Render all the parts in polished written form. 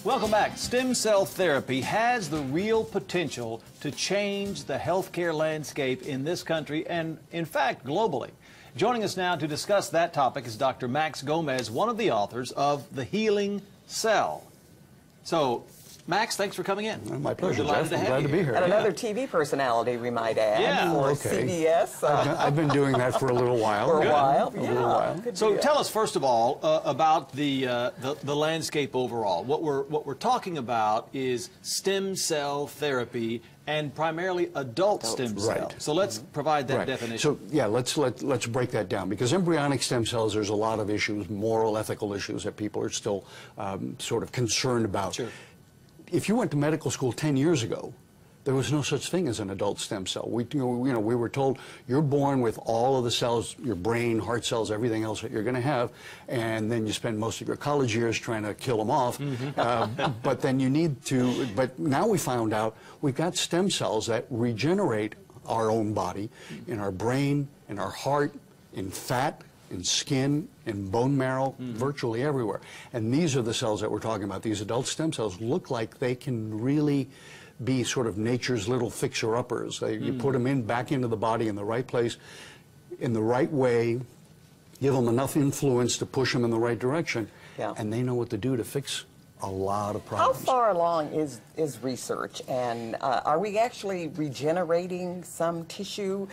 Welcome back. Stem cell therapy has the real potential to change the healthcare landscape in this country and, in fact, globally. Joining us now to discuss that topic is Dr. Max Gomez, one of the authors of The Healing Cell. So, Max, thanks for coming in. My pleasure, Delighted Jeff. to have Glad you to be here. And another TV personality, we might add, for CBS. I've been doing that for a little while. For a while, a little while. So tell us first of all about the landscape overall. What we're talking about is stem cell therapy and primarily adult stem cells. Right. So let's provide that definition. So yeah, let's break that down, because embryonic stem cells, there's a lot of issues, moral, ethical issues that people are still sort of concerned about. Sure. If you went to medical school 10 years ago, there was no such thing as an adult stem cell. We were told you're born with all of the cells, your brain, heart cells, everything else that you're going to have, and then you spend most of your college years trying to kill them off. But then you need to, but now we found out we've got stem cells that regenerate our own body, in our brain, in our heart, in fat, in skin, in bone marrow, virtually everywhere. And these are the cells that we're talking about. These adult stem cells look like they can really be sort of nature's little fixer-uppers. You put them back into the body in the right place, in the right way, give them enough influence to push them in the right direction, and they know what to do to fix a lot of problems. How far along is research, and are we actually regenerating some tissue?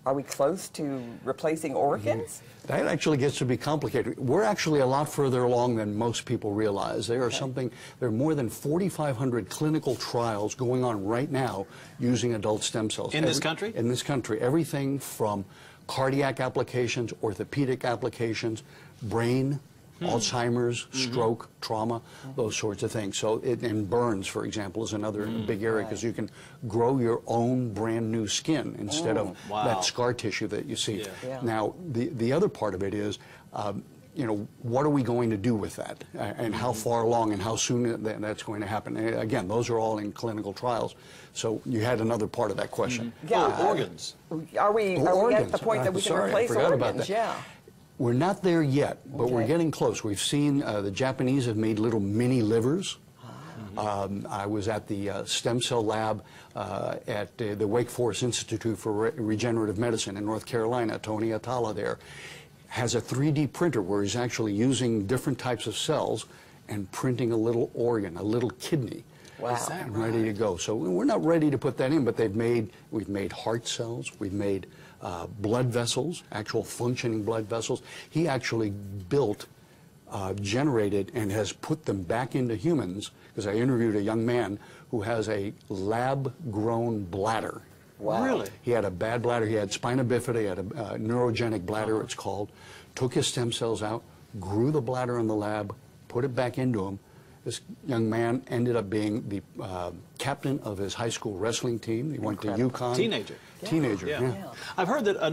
Are we close to replacing organs? That actually gets to be complicated. We're actually a lot further along than most people realize. There are more than 4,500 clinical trials going on right now using adult stem cells. In this country? In this country. Everything from cardiac applications, orthopedic applications, brain, Alzheimer's, stroke, trauma, those sorts of things. So, and burns, for example, is another big area, because you can grow your own brand new skin instead of that scar tissue that you see. Now, the other part of it is, what are we going to do with that, and how far along and how soon that's going to happen? And again, those are all in clinical trials. So you had another part of that question. Organs. Are we at the point that we can replace organs? We're not there yet, but we're getting close. We've seen the Japanese have made little mini livers. I was at the stem cell lab at the Wake Forest Institute for Regenerative Medicine in North Carolina. Tony Atala there has a 3D printer where he's actually using different types of cells and printing a little organ, a little kidney. Wow. And ready to go. So we're not ready to put that in, but we've made heart cells, we've made blood vessels, actual functioning blood vessels. He actually built, generated, and has put them back into humans, because I interviewed a young man who has a lab-grown bladder. Wow. Really? He had a bad bladder. He had spina bifida. He had a neurogenic bladder, it's called. Took his stem cells out, grew the bladder in the lab, put it back into him. This young man ended up being the captain of his high school wrestling team. He went to UConn. Teenager. Teenager, yeah. I've heard that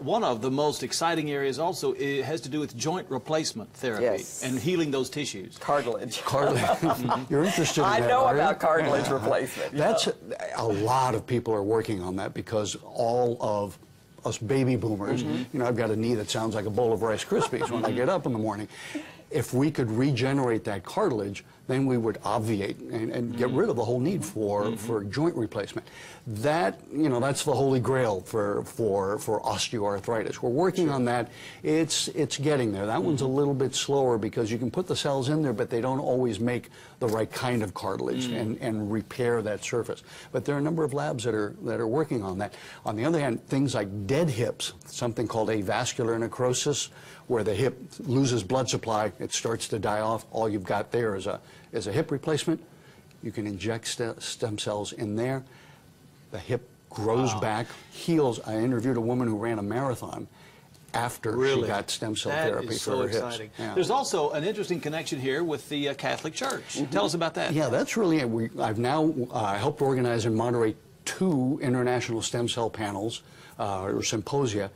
one of the most exciting areas also has to do with joint replacement therapy and healing those tissues. Cartilage. Cartilage. You're interested in that, I know are you? about cartilage replacement. That's a lot of people are working on that, because all of us baby boomers, I've got a knee that sounds like a bowl of Rice Krispies when I get up in the morning. If we could regenerate that cartilage, then we would obviate and get rid of the whole need for joint replacement. That, that's the holy grail for osteoarthritis. We're working on that. It's getting there. That one's a little bit slower, because you can put the cells in there, but they don't always make the right kind of cartilage and repair that surface. But there are a number of labs that are working on that. On the other hand, things like dead hips, something called avascular necrosis, where the hip loses blood supply, it starts to die off. All you've got there is a hip replacement. You can inject stem cells in there. The hip grows back, heals. I interviewed a woman who ran a marathon after she got stem cell therapy for her hips. Yeah. There's also an interesting connection here with the Catholic Church. Tell us about that. Yeah, that's really, I've now helped organize and moderate 2 international stem cell panels or symposia,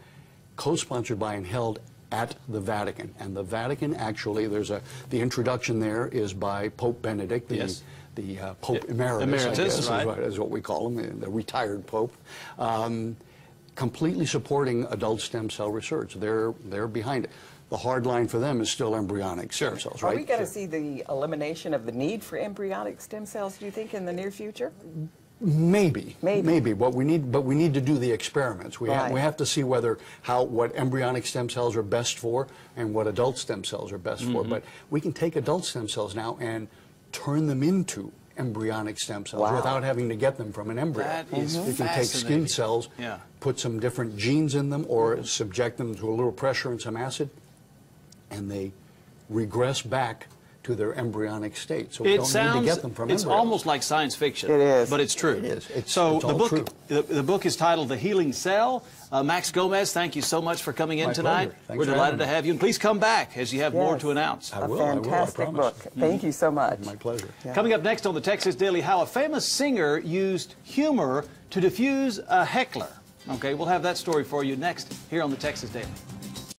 co-sponsored by and held at the Vatican. And the Vatican actually, the introduction there is by Pope Benedict, the Pope Emeritus, I guess, is what we call him, the retired Pope, completely supporting adult stem cell research. They're behind it. the hard line for them is still embryonic stem cells, right? Are we going to see the elimination of the need for embryonic stem cells, do you think, in the near future? Maybe. Maybe. But we need to do the experiments. We Right. have to see what embryonic stem cells are best for and what adult stem cells are best for. But we can take adult stem cells now and turn them into embryonic stem cells Wow. without having to get them from an embryo. That is You can take skin fascinating. cells, Yeah. put some different genes in them, or subject them to a little pressure and some acid, and they regress back to their embryonic state. So we It don't sounds, need to get them from it's embryos. almost like science fiction. It is. But it's true. It is. It's so all the book, true. The book is titled The Healing Cell. Max Gomez, thank you so much for coming in My tonight. pleasure. Thanks We're for delighted to having me. have you. And please come back as you have more Yes. to announce. I A will, I fantastic promise. book. Thank you so much. My pleasure. Yeah. Coming up next on the Texas Daily, how a famous singer used humor to diffuse a heckler. Okay, we'll have that story for you next here on the Texas Daily.